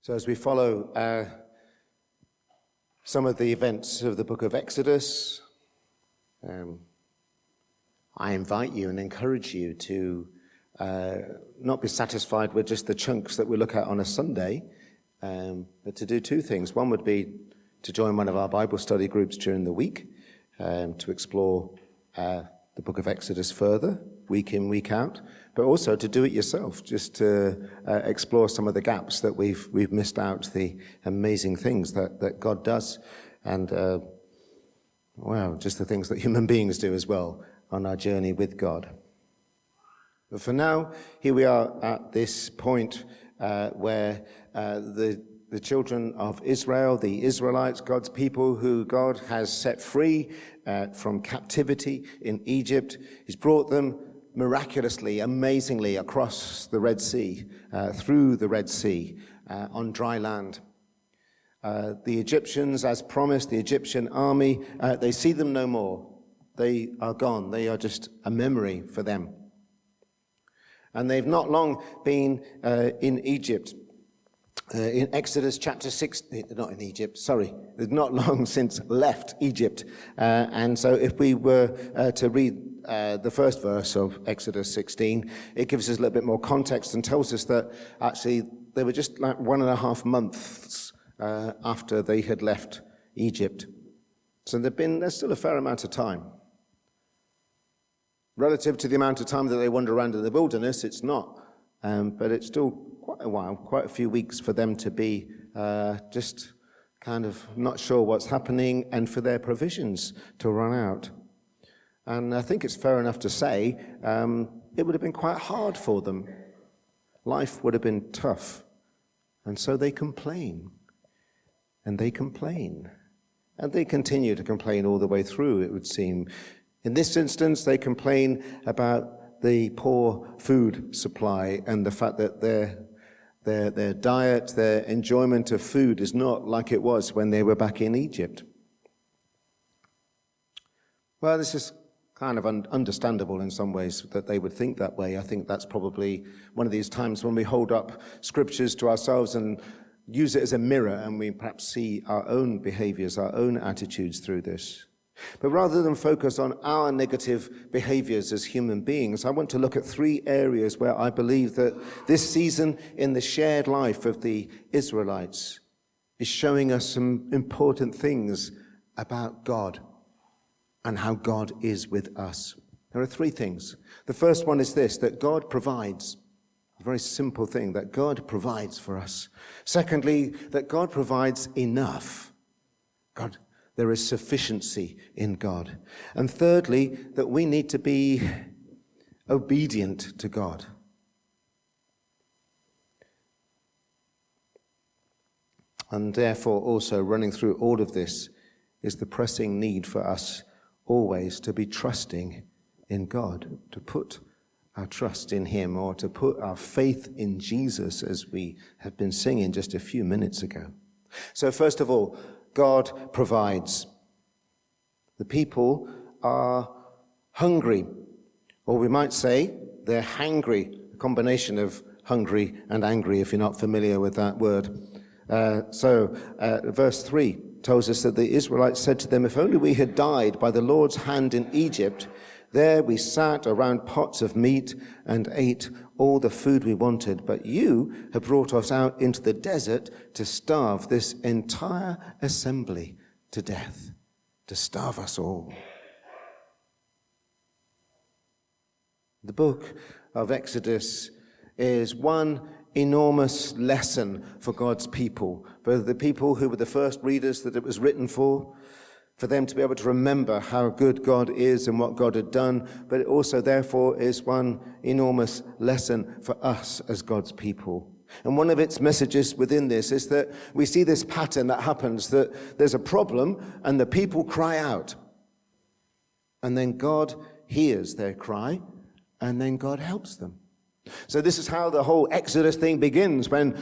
So as we follow some of the events of the book of Exodus, I invite you and encourage you to not be satisfied with just the chunks that we look at on a Sunday, but to do two things. One would be to join one of our Bible study groups during the week to explore the book of Exodus further, week in, week out, but also to do it yourself, just to explore some of the gaps that we've missed out, the amazing things that God does, and just the things that human beings do as well on our journey with God. But for now, here we are at this point where the children of Israel, the Israelites, God's people who God has set free from captivity in Egypt, He's brought them miraculously, amazingly across the Red Sea, through the Red Sea, on dry land. The Egyptians, as promised, the Egyptian army, they see them no more. They are gone. They are just a memory for them. And they've not long been in Egypt. In Exodus chapter 6, not in Egypt, sorry, they've not long since left Egypt. And so if we were to read the first verse of Exodus 16, it gives us a little bit more context and tells us that actually they were just like 1.5 months after they had left Egypt. So there's still a fair amount of time. Relative to the amount of time that they wander around in the wilderness, it's not. But it's still quite a while, quite a few weeks for them to be just kind of not sure what's happening and for their provisions to run out. And I think it's fair enough to say it would have been quite hard for them. Life would have been tough. And so they complain. And they complain. And they continue to complain all the way through, it would seem. In this instance, they complain about the poor food supply and the fact that their diet, their enjoyment of food is not like it was when they were back in Egypt. Well, this is kind of understandable in some ways that they would think that way. I think that's probably one of these times when we hold up scriptures to ourselves and use it as a mirror and we perhaps see our own behaviors, our own attitudes through this. But rather than focus on our negative behaviors as human beings, I want to look at 3 areas where I believe that this season in the shared life of the Israelites is showing us some important things about God and how God is with us. There are 3 things. The first one is this, that God provides. A very simple thing, that God provides for us. Secondly, that God provides enough. There is sufficiency in God. And thirdly, that we need to be obedient to God. And therefore, also running through all of this is the pressing need for us always to be trusting in God, to put our trust in Him, or to put our faith in Jesus, as we have been singing just a few minutes ago. So first of all, God provides. The people are hungry, or we might say they're hangry, a combination of hungry and angry, if you're not familiar with that word. Verse 3 tells us that the Israelites said to them, "If only we had died by the Lord's hand in Egypt, there we sat around pots of meat and ate all the food we wanted. But you have brought us out into the desert to starve this entire assembly to death," to starve us all. The book of Exodus is one enormous lesson for God's people, for the people who were the first readers that it was written for them to be able to remember how good God is and what God had done, but it also therefore is one enormous lesson for us as God's people. And one of its messages within this is that we see this pattern that happens, that there's a problem and the people cry out. And then God hears their cry and then God helps them. So this is how the whole Exodus thing begins, when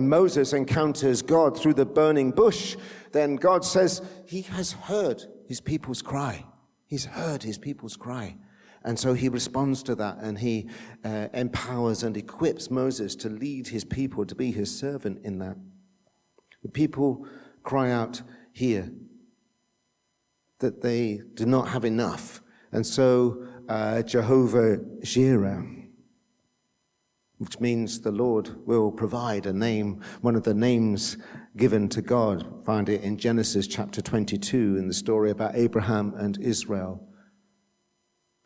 Moses encounters God through the burning bush, then God says he has heard his people's cry. He's heard his people's cry. And so he responds to that, and he empowers and equips Moses to lead his people, to be his servant in that. The people cry out here that they do not have enough. And so Jehovah Jireh, which means the Lord will provide, a name, one of the names given to God. Find it in Genesis chapter 22 in the story about Abraham and Israel.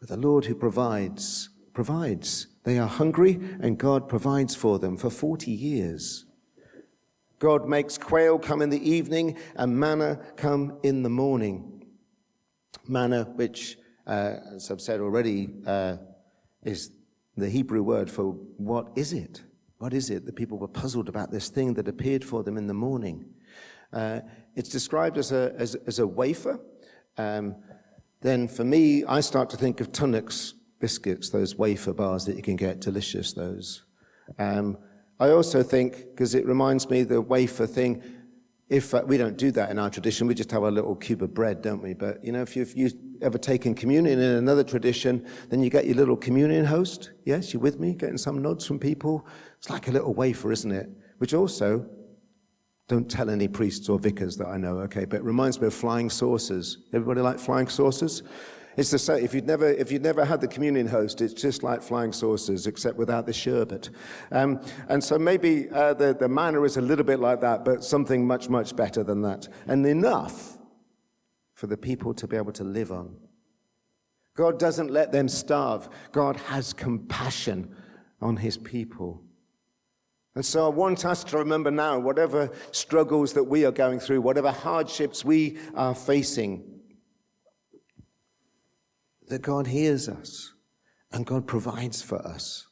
But the Lord who provides. They are hungry, and God provides for them for 40 years. God makes quail come in the evening and manna come in the morning. Manna, which, as I've said already, is the Hebrew word for what is it? What is it? The people were puzzled about this thing that appeared for them in the morning. It's described as a wafer. Then for me, I start to think of Tunnocks biscuits, those wafer bars that you can get, delicious those. I also think, because it reminds me the wafer thing, if we don't do that in our tradition, we just have a little cube of bread, don't we? But, if you've ever taken communion in another tradition, then you get your little communion host. Yes, you with me? Getting some nods from people. It's like a little wafer, isn't it? Which also, don't tell any priests or vicars that I know, okay? But it reminds me of flying saucers. Everybody like flying saucers? It's the same. If you'd never had the communion host, it's just like flying saucers, except without the sherbet. And so maybe the manna is a little bit like that, but something much, much better than that. And enough for the people to be able to live on. God doesn't let them starve. God has compassion on his people. And so I want us to remember now, whatever struggles that we are going through, whatever hardships we are facing, that God hears us and God provides for us.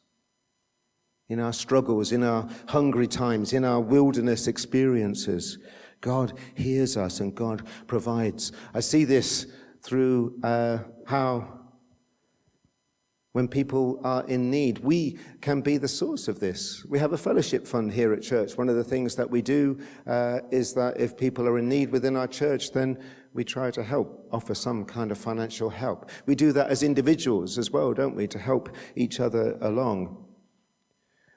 In our struggles, in our hungry times, in our wilderness experiences, God hears us and God provides. I see this through how when people are in need, we can be the source of this. We have a fellowship fund here at church. One of the things that we do is that if people are in need within our church, then we try to help, offer some kind of financial help. We do that as individuals as well, don't we, to help each other along.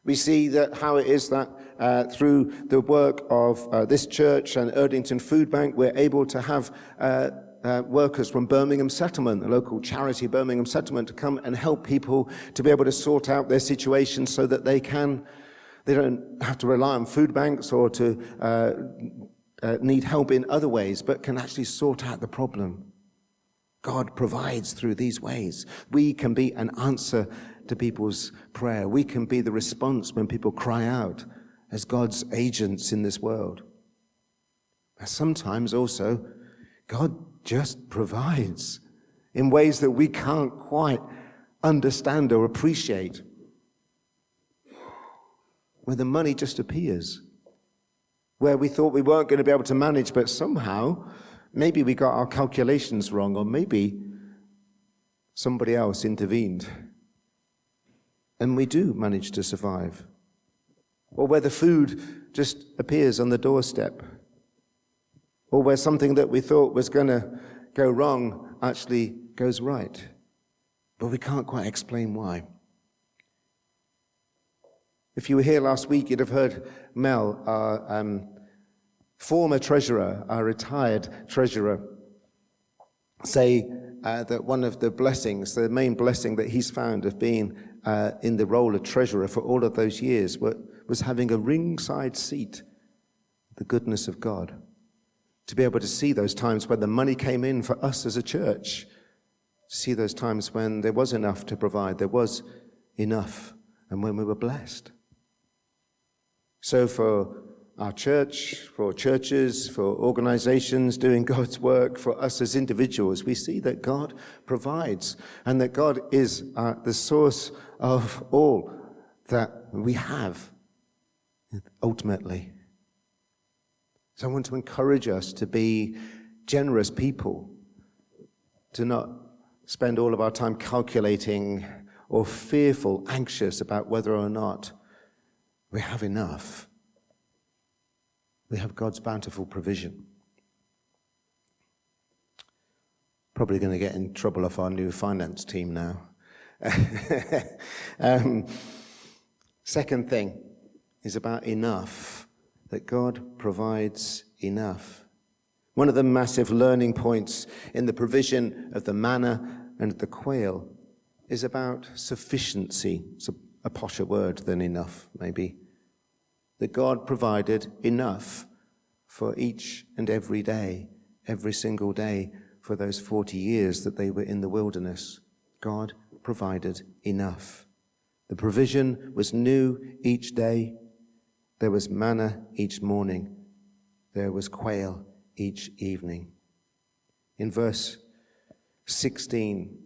We see that how it is that through the work of this church and Erdington Food Bank, we're able to have workers from Birmingham Settlement, the local charity Birmingham Settlement, to come and help people to be able to sort out their situation so that they don't have to rely on food banks or to need help in other ways, but can actually sort out the problem. God provides through these ways. We can be an answer to people's prayer. We can be the response when people cry out as God's agents in this world. And sometimes also, God just provides in ways that we can't quite understand or appreciate, where the money just appears, where we thought we weren't going to be able to manage, but somehow, maybe we got our calculations wrong, or maybe somebody else intervened, and we do manage to survive. Or where the food just appears on the doorstep, or where something that we thought was going to go wrong actually goes right, but we can't quite explain why. If you were here last week, you'd have heard Mel, our former treasurer, our retired treasurer, say that one of the blessings, the main blessing that he's found of being in the role of treasurer for all of those years was having a ringside seat, the goodness of God. To be able to see those times when the money came in for us as a church, see those times when there was enough to provide, there was enough, and when we were blessed. So for our church, for churches, for organizations doing God's work, for us as individuals, we see that God provides and that God is the source of all that we have, ultimately. So I want to encourage us to be generous people, to not spend all of our time calculating or fearful, anxious about whether or not we have enough. We have God's bountiful provision. Probably going to get in trouble off our new finance team now. Second thing is about enough, that God provides enough. One of the massive learning points in the provision of the manna and the quail is about sufficiency. It's a posher word than enough, maybe. That God provided enough for each and every day, every single day, for those 40 years that they were in the wilderness. God provided enough. The provision was new each day. There was manna each morning. There was quail each evening. In verse 16,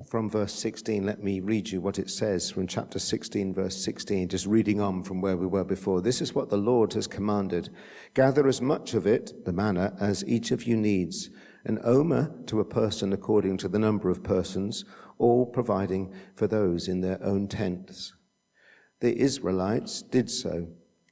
from verse 16, let me read you what it says from chapter 16, verse 16, just reading on from where we were before. This is what the Lord has commanded. Gather as much of it, the manna, as each of you needs, an omer to a person according to the number of persons, all providing for those in their own tents. The Israelites did so,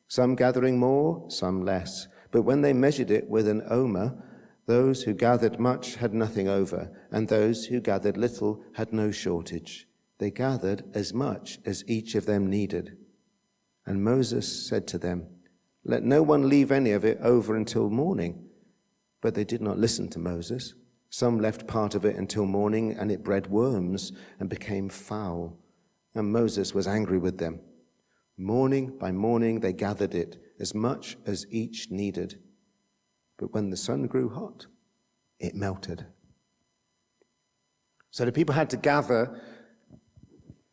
some gathering more, some less. But when they measured it with an omer, those who gathered much had nothing over, and those who gathered little had no shortage. They gathered as much as each of them needed. And Moses said to them, "Let no one leave any of it over until morning." But they did not listen to Moses. Some left part of it until morning, and it bred worms and became foul. And Moses was angry with them. Morning by morning they gathered it, as much as each needed. But when the sun grew hot, it melted. So the people had to gather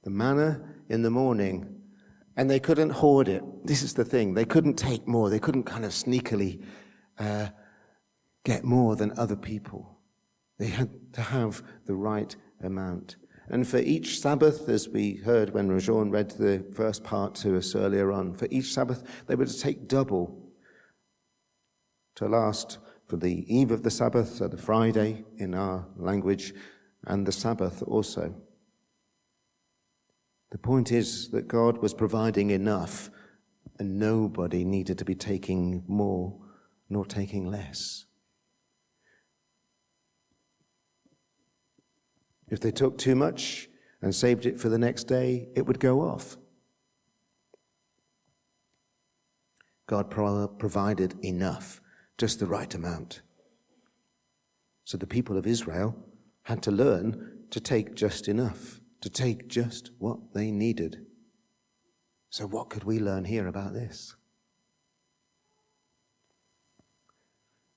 the manna in the morning, and they couldn't hoard it. This is the thing. They couldn't take more. They couldn't kind of sneakily get more than other people. They had to have the right amount. And for each Sabbath, as we heard when Rajon read the first part to us earlier on, for each Sabbath, they were to take double to last for the eve of the Sabbath, so the Friday in our language, and the Sabbath also. The point is that God was providing enough, and nobody needed to be taking more nor taking less. If they took too much and saved it for the next day, it would go off. God provided enough, just the right amount. So the people of Israel had to learn to take just enough, to take just what they needed. So what could we learn here about this?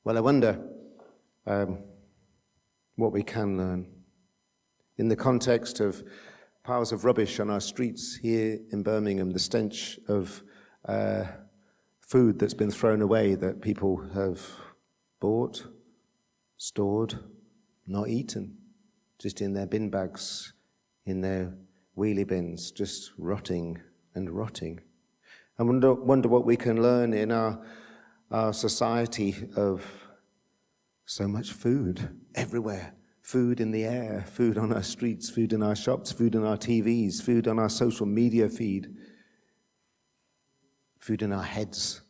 Well, I wonder what we can learn. In the context of piles of rubbish on our streets here in Birmingham, the stench of food that's been thrown away that people have bought, stored, not eaten, just in their bin bags, in their wheelie bins, just rotting and rotting. I wonder what we can learn in our society of so much food everywhere. Food in the air, food on our streets, food in our shops, food on our TVs, food on our social media feed, food in our heads.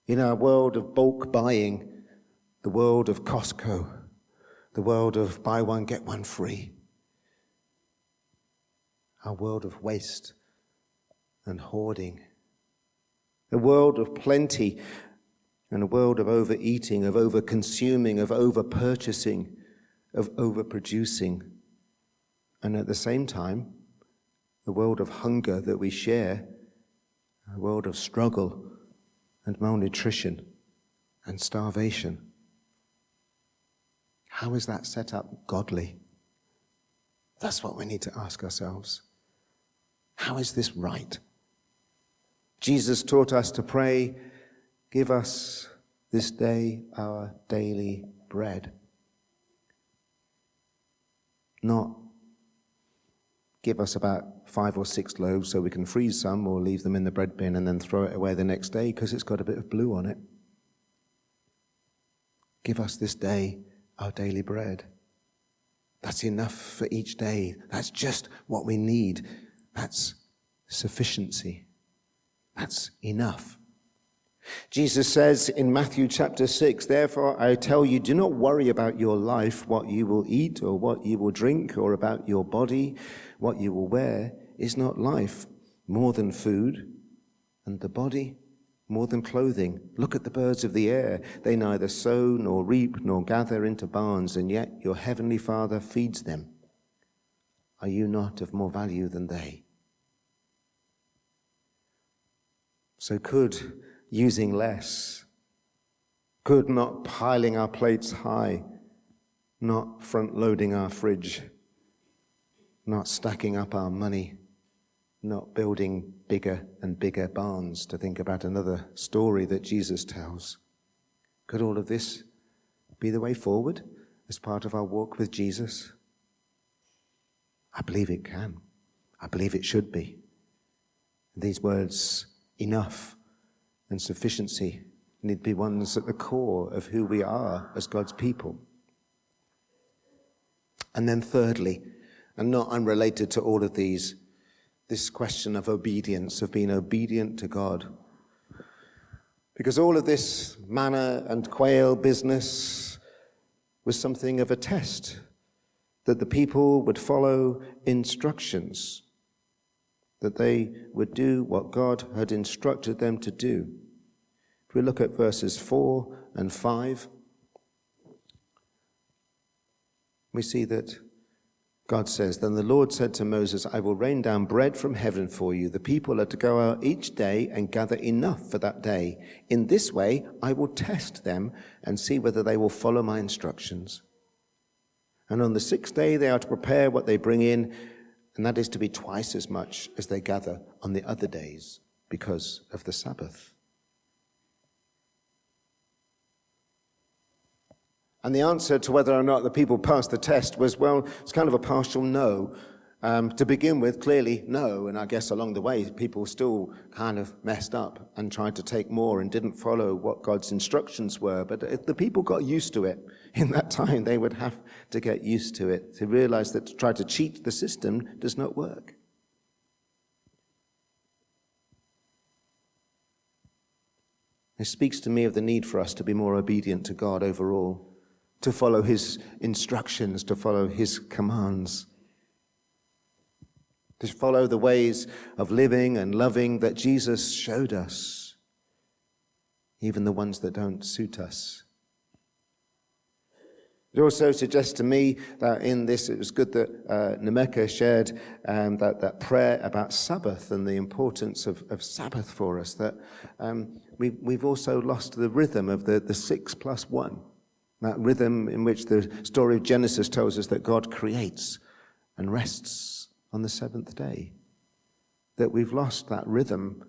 In our world of bulk buying, the world of Costco, the world of buy one, get one free, our world of waste and hoarding, a world of plenty, and a world of overeating, of over-consuming, of over-purchasing, of over-producing. And at the same time, a world of hunger that we share, a world of struggle and malnutrition and starvation. How is that set up godly? That's what we need to ask ourselves. How is this right? Jesus taught us to pray, "Give us this day our daily bread." Not give us about 5 or 6 loaves so we can freeze some or leave them in the bread bin and then throw it away the next day because it's got a bit of blue on it. Give us this day our daily bread. That's enough for each day. That's just what we need. That's sufficiency. That's enough. Jesus says in Matthew chapter 6, "Therefore I tell you, do not worry about your life, what you will eat or what you will drink, or about your body, what you will wear. Is not life more than food, and the body more than clothing? Look at the birds of the air. They neither sow nor reap nor gather into barns, and yet your heavenly Father feeds them. Are you not of more value than they?" So could using less, could not piling our plates high, not front-loading our fridge, not stacking up our money, not building bigger and bigger barns, to think about another story that Jesus tells. Could all of this be the way forward as part of our walk with Jesus? I believe it can. I believe it should be. These words, enough and sufficiency, need to be ones at the core of who we are as God's people. And then thirdly, and not unrelated to all of these, this question of obedience, of being obedient to God. Because all of this manna and quail business was something of a test, that the people would follow instructions, that they would do what God had instructed them to do. If we look at verses 4 and 5, we see that God says, "Then the Lord said to Moses, I will rain down bread from heaven for you. The people are to go out each day and gather enough for that day. In this way, I will test them and see whether they will follow my instructions. And on the 6th day, they are to prepare what they bring in, and that is to be twice as much as they gather on the other days because of the Sabbath." And the answer to whether or not the people passed the test was, well, it's kind of a partial no. To begin with, clearly no. And I guess along the way, people still kind of messed up and tried to take more and didn't follow what God's instructions were. But if the people got used to it in that time, they would have to get used to it, to realize that to try to cheat the system does not work. It speaks to me of the need for us to be more obedient to God overall, to follow his instructions, to follow his commands, to follow the ways of living and loving that Jesus showed us, even the ones that don't suit us. It also suggests to me that in this, it was good that Nemeka shared that prayer about Sabbath and the importance of Sabbath for us, that we've also lost the rhythm of the 6+1, that rhythm in which the story of Genesis tells us that God creates and rests on the 7th day. That we've lost that rhythm.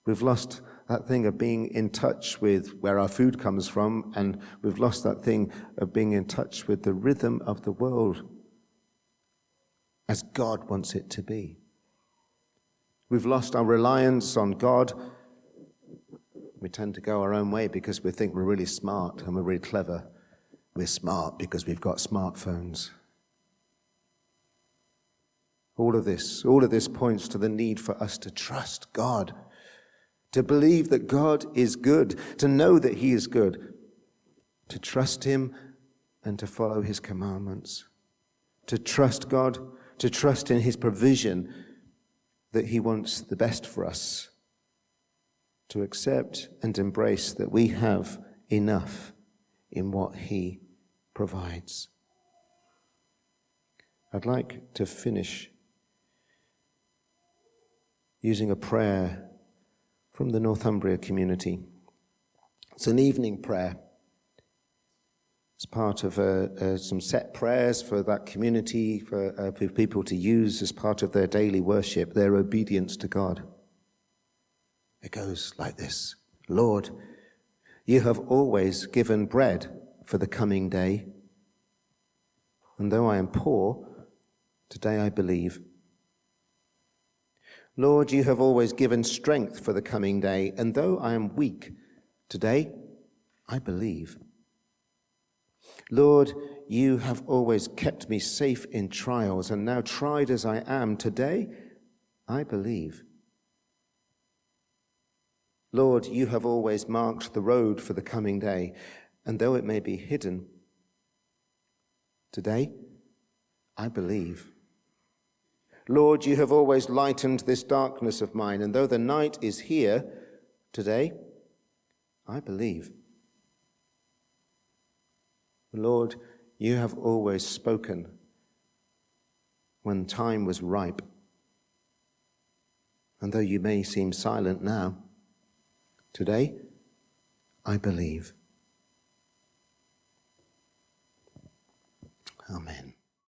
We've lost that thing of being in touch with where our food comes from, and we've lost that thing of being in touch with the rhythm of the world as God wants it to be. We've lost our reliance on God. We tend to go our own way because we think we're really smart and we're really clever. We're smart because we've got smartphones. All of this points to the need for us to trust God, to believe that God is good, to know that he is good, to trust him and to follow his commandments, to trust God, to trust in his provision, that he wants the best for us, to accept and embrace that we have enough in what he provides. I'd like to finish using a prayer from the Northumbria community. It's an evening prayer. It's part of some set prayers for that community, for people to use as part of their daily worship, their obedience to God. It goes like this. Lord, you have always given bread for the coming day. And though I am poor, today I believe. Lord, you have always given strength for the coming day. And though I am weak, today I believe. Lord, you have always kept me safe in trials, and now tried as I am, today I believe. Lord, you have always marked the road for the coming day, and though it may be hidden, today I believe. Lord, you have always lightened this darkness of mine, and though the night is here, today I believe. Lord, you have always spoken when time was ripe, and though you may seem silent now, today I believe. Amen.